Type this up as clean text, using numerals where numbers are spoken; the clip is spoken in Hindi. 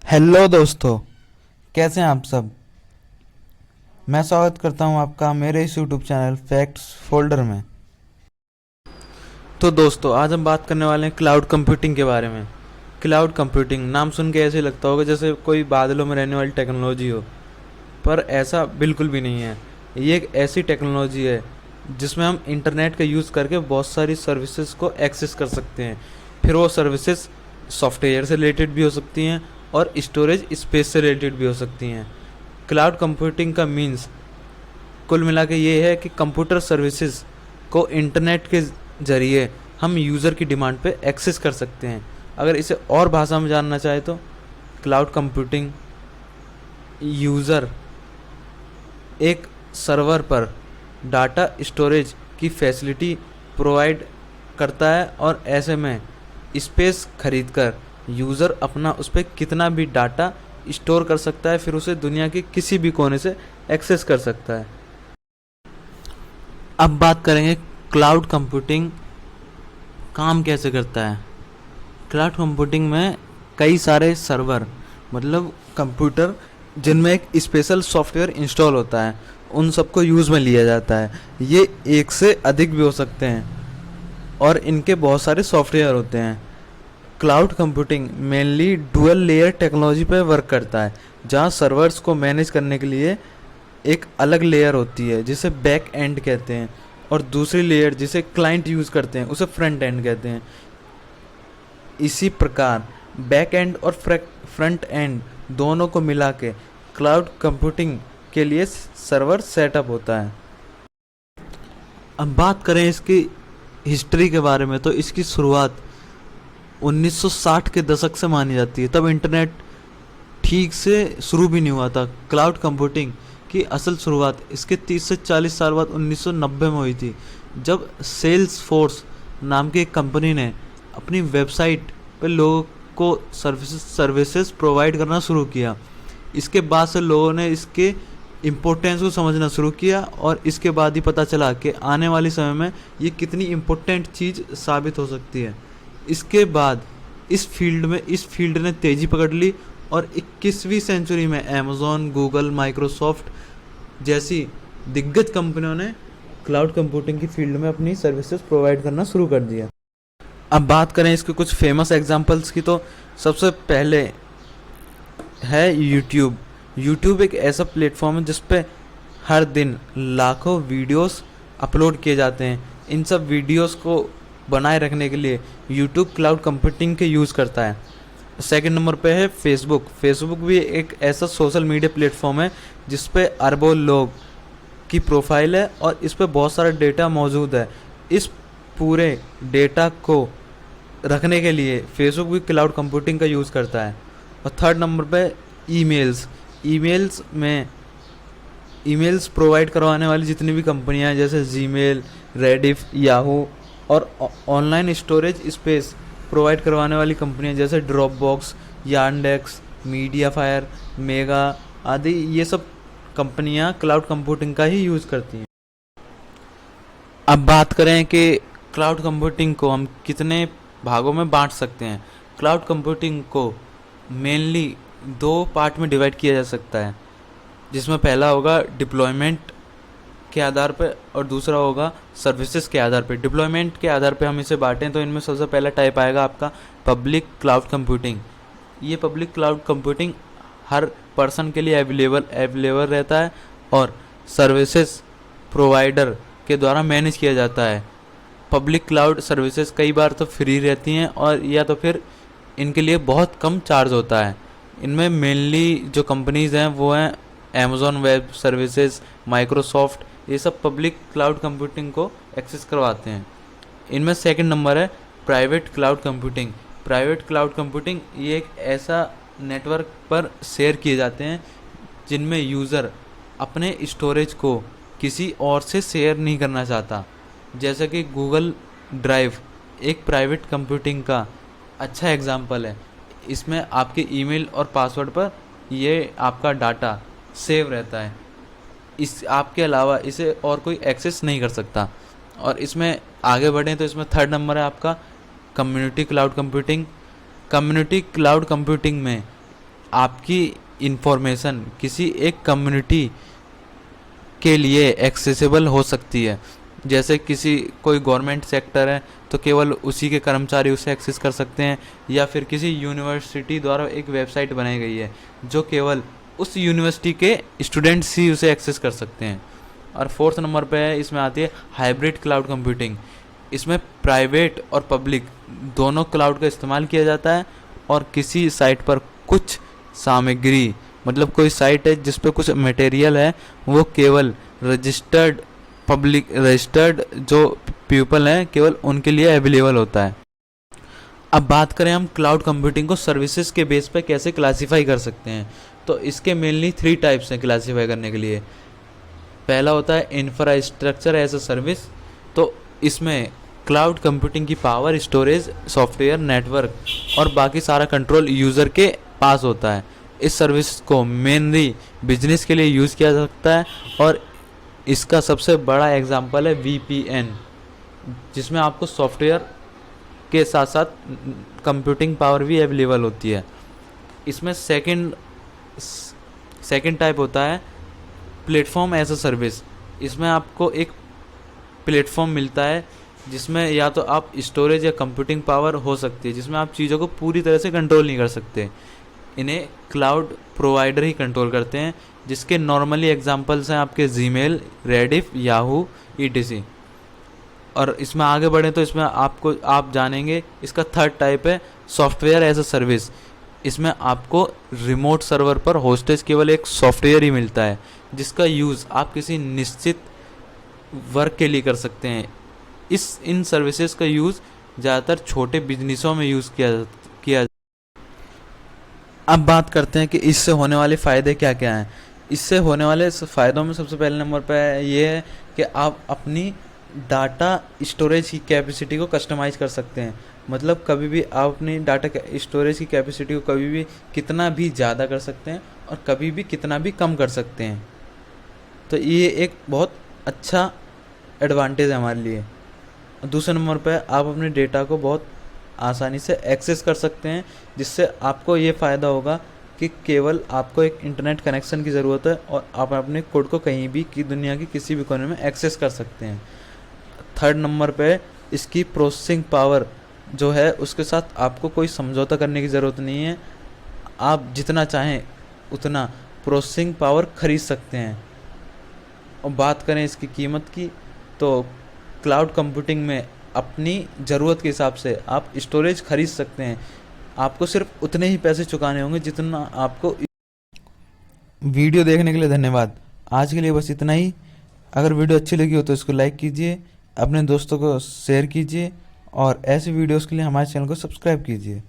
हेलो दोस्तों, कैसे हैं आप सब। मैं स्वागत करता हूं आपका मेरे इस यूट्यूब चैनल फैक्ट्स फोल्डर में। तो दोस्तों, आज हम बात करने वाले हैं क्लाउड कंप्यूटिंग के बारे में। क्लाउड कंप्यूटिंग नाम सुन के ऐसे लगता होगा जैसे कोई बादलों में रहने वाली टेक्नोलॉजी हो, पर ऐसा बिल्कुल भी नहीं है। ये एक ऐसी टेक्नोलॉजी है जिसमें हम इंटरनेट का यूज़ करके बहुत सारी सर्विसेज को एक्सेस कर सकते हैं। फिर वो सर्विसेज सॉफ्टवेयर से रिलेटेड भी हो सकती हैं और स्टोरेज स्पेस से रिलेटेड भी हो सकती हैं। क्लाउड कंप्यूटिंग का मीन्स कुल मिला के ये है कि कंप्यूटर सर्विसेज को इंटरनेट के ज़रिए हम यूज़र की डिमांड पे एक्सेस कर सकते हैं। अगर इसे और भाषा में जानना चाहे तो क्लाउड कंप्यूटिंग यूज़र एक सर्वर पर डाटा स्टोरेज की फैसिलिटी प्रोवाइड करता है और ऐसे में स्पेस खरीदकर यूज़र अपना उस पर कितना भी डाटा स्टोर कर सकता है, फिर उसे दुनिया के किसी भी कोने से एक्सेस कर सकता है। अब बात करेंगे क्लाउड कंप्यूटिंग काम कैसे करता है। क्लाउड कंप्यूटिंग में कई सारे सर्वर मतलब कंप्यूटर जिनमें एक स्पेशल सॉफ्टवेयर इंस्टॉल होता है, उन सबको यूज़ में लिया जाता है। ये एक से अधिक भी हो सकते हैं और इनके बहुत सारे सॉफ्टवेयर होते हैं। Cloud computing mainly dual layer technology पर वर्क करता है, जहाँ सर्वर्स को मैनेज करने के लिए एक अलग लेयर होती है जिसे बैक एंड कहते हैं, और दूसरी लेयर जिसे क्लाइंट यूज़ करते हैं उसे फ्रंट एंड कहते हैं। इसी प्रकार बैक एंड और फ्रंट एंड दोनों को मिला के क्लाउड कंप्यूटिंग के लिए सर्वर सेटअप होता है। अब बात करें इसकी हिस्ट्री के बारे में, तो इसकी शुरुआत 1960 के दशक से मानी जाती है। तब इंटरनेट ठीक से शुरू भी नहीं हुआ था। क्लाउड कंप्यूटिंग की असल शुरुआत इसके 30 से 40 साल बाद 1990 में हुई थी, जब सेल्स फोर्स नाम की एक कंपनी ने अपनी वेबसाइट पर लोगों को सर्विसेज प्रोवाइड करना शुरू किया। इसके बाद से लोगों ने इसके इम्पोर्टेंस को समझना शुरू किया और इसके बाद ही पता चला कि आने वाले समय में ये कितनी इम्पोर्टेंट चीज़ साबित हो सकती है। इसके बाद इस फील्ड ने तेज़ी पकड़ ली और 21वीं सेंचुरी में अमेज़ॉन, गूगल, माइक्रोसॉफ्ट जैसी दिग्गज कंपनियों ने क्लाउड कंप्यूटिंग की फील्ड में अपनी सर्विसेज प्रोवाइड करना शुरू कर दिया। अब बात करें इसके कुछ फेमस एग्जांपल्स की, तो सबसे पहले है यूट्यूब। यूट्यूब एक ऐसा प्लेटफॉर्म है जिस पे हर दिन लाखों वीडियोस अपलोड किए जाते हैं। इन सब वीडियोस को बनाए रखने के लिए यूट्यूब क्लाउड कंप्यूटिंग के यूज़ करता है। सेकंड नंबर पे है फेसबुक। फेसबुक भी एक ऐसा सोशल मीडिया प्लेटफॉर्म है जिस पे अरबों लोग की प्रोफाइल है और इस पे बहुत सारा डेटा मौजूद है। इस पूरे डेटा को रखने के लिए फेसबुक भी क्लाउड कंप्यूटिंग का यूज़ करता है। और थर्ड नंबर पे ईमेल्स प्रोवाइड करवाने वाली जितनी भी कंपनियां हैं, जैसे जीमेल, रेडिफ, याहू, और ऑनलाइन स्टोरेज स्पेस प्रोवाइड करवाने वाली कंपनियां जैसे ड्रॉपबॉक्स, यानडेक्स, मीडियाफायर, मेगा आदि, ये सब कंपनियां क्लाउड कंप्यूटिंग का ही यूज़ करती हैं। अब बात करें कि क्लाउड कंप्यूटिंग को हम कितने भागों में बांट सकते हैं। क्लाउड कंप्यूटिंग को मेनली दो पार्ट में डिवाइड किया जा सकता है, जिसमें पहला होगा डिप्लॉयमेंट के आधार पर और दूसरा होगा सर्विसेज के आधार पर। डिप्लॉयमेंट के आधार पर हम इसे बांटें तो इनमें सबसे पहला टाइप आएगा आपका पब्लिक क्लाउड कंप्यूटिंग। ये पब्लिक क्लाउड कंप्यूटिंग हर पर्सन के लिए अवेलेबल रहता है और सर्विसेज प्रोवाइडर के द्वारा मैनेज किया जाता है। पब्लिक क्लाउड सर्विसेज कई बार तो फ्री रहती हैं और या तो फिर इनके लिए बहुत कम चार्ज होता है। इनमें मेनली जो कंपनीज़ हैं वो हैं अमेज़ॉन वेब सर्विसेज, माइक्रोसॉफ्ट, ये सब पब्लिक क्लाउड कंप्यूटिंग को एक्सेस करवाते हैं। इनमें सेकंड नंबर है private cloud computing. Private cloud computing ये एक ऐसा नेटवर्क पर शेयर किए जाते हैं जिनमें यूज़र अपने स्टोरेज को किसी और से शेयर नहीं करना चाहता। जैसे कि गूगल ड्राइव एक प्राइवेट कंप्यूटिंग का अच्छा एग्जाम्पल है। इसमें आपके ईमेल और पासवर्ड पर ये आपका डाटा सेव रहता है। इस आपके अलावा इसे और कोई एक्सेस नहीं कर सकता। और इसमें आगे बढ़ें तो इसमें थर्ड नंबर है आपका community cloud computing. Community cloud computing में आपकी इंफॉर्मेशन किसी एक कम्युनिटी के लिए एक्सेसिबल हो सकती है। जैसे किसी कोई गवर्नमेंट सेक्टर है तो केवल उसी के कर्मचारी उसे एक्सेस कर सकते हैं, या फिर किसी यूनिवर्सिटी द्वारा एक वेबसाइट बनाई गई है जो केवल उस यूनिवर्सिटी के स्टूडेंट्स ही उसे एक्सेस कर सकते हैं। और फोर्थ नंबर पे है, इसमें आती है हाइब्रिड क्लाउड कंप्यूटिंग। इसमें प्राइवेट और पब्लिक दोनों क्लाउड का इस्तेमाल किया जाता है, और किसी साइट पर कुछ सामग्री, मतलब कोई साइट है जिस पे कुछ मटेरियल है, वो केवल रजिस्टर्ड जो पीपल हैं केवल उनके लिए अवेलेबल होता है। अब बात करें हम क्लाउड कंप्यूटिंग को सर्विसेज के बेस पे कैसे क्लासीफाई कर सकते हैं, तो इसके मेनली 3 टाइप्स हैं क्लासीफाई करने के लिए। पहला होता है इंफ्रास्ट्रक्चर एज अ सर्विस। तो इसमें क्लाउड कंप्यूटिंग की पावर, स्टोरेज, सॉफ्टवेयर, नेटवर्क और बाकी सारा कंट्रोल यूज़र के पास होता है। इस सर्विस को मेनली बिजनेस के लिए यूज़ किया जा सकता है, और इसका सबसे बड़ा एग्जांपल है VPN, जिसमें आपको सॉफ्टवेयर के साथ साथ कंप्यूटिंग पावर भी अवेलेबल होती है। इसमें सेकंड टाइप होता है प्लेटफॉर्म एज अ सर्विस। इसमें आपको एक प्लेटफॉर्म मिलता है जिसमें या तो आप स्टोरेज या कंप्यूटिंग पावर हो सकती है, जिसमें आप चीज़ों को पूरी तरह से कंट्रोल नहीं कर सकते। इन्हें क्लाउड प्रोवाइडर ही कंट्रोल करते हैं, जिसके नॉर्मली एग्जांपल्स हैं आपके जीमेल, रेडिफ, याहू, ETC। और इसमें आगे बढ़ें तो इसमें आप जानेंगे इसका थर्ड टाइप है सॉफ्टवेयर एज अ सर्विस। इसमें आपको रिमोट सर्वर पर होस्टेज केवल एक सॉफ्टवेयर ही मिलता है, जिसका यूज़ आप किसी निश्चित वर्क के लिए कर सकते हैं। इन सर्विसेज का यूज़ ज़्यादातर छोटे बिजनेसों में यूज़ किया। अब बात करते हैं कि इससे होने वाले फ़ायदे क्या क्या हैं। इससे होने वाले फ़ायदों में सबसे पहले नंबर पर ये है कि आप अपनी डाटा स्टोरेज की कैपेसिटी को कस्टमाइज़ कर सकते हैं। मतलब कभी भी आप अपनी डाटा स्टोरेज की कैपेसिटी को कभी भी कितना भी ज़्यादा कर सकते हैं और कभी भी कितना भी कम कर सकते हैं। तो ये एक बहुत अच्छा एडवांटेज है हमारे लिए। दूसरे नंबर पर आप अपने डेटा को बहुत आसानी से एक्सेस कर सकते हैं, जिससे आपको ये फ़ायदा होगा कि केवल आपको एक इंटरनेट कनेक्शन की ज़रूरत है और आप अपने कोड को कहीं भी की दुनिया के किसी भी कोने में एक्सेस कर सकते हैं। थर्ड नंबर पे इसकी प्रोसेसिंग पावर जो है उसके साथ आपको कोई समझौता करने की ज़रूरत नहीं है। आप जितना चाहें उतना प्रोसेसिंग पावर खरीद सकते हैं। और बात करें इसकी कीमत की, तो क्लाउड कंप्यूटिंग में अपनी ज़रूरत के हिसाब से आप स्टोरेज खरीद सकते हैं। आपको सिर्फ उतने ही पैसे चुकाने होंगे जितना आपको। वीडियो देखने के लिए धन्यवाद। आज के लिए बस इतना ही। अगर वीडियो अच्छी लगी हो तो इसको लाइक कीजिए, अपने दोस्तों को शेयर कीजिए, और ऐसे वीडियोस के लिए हमारे चैनल को सब्सक्राइब कीजिए।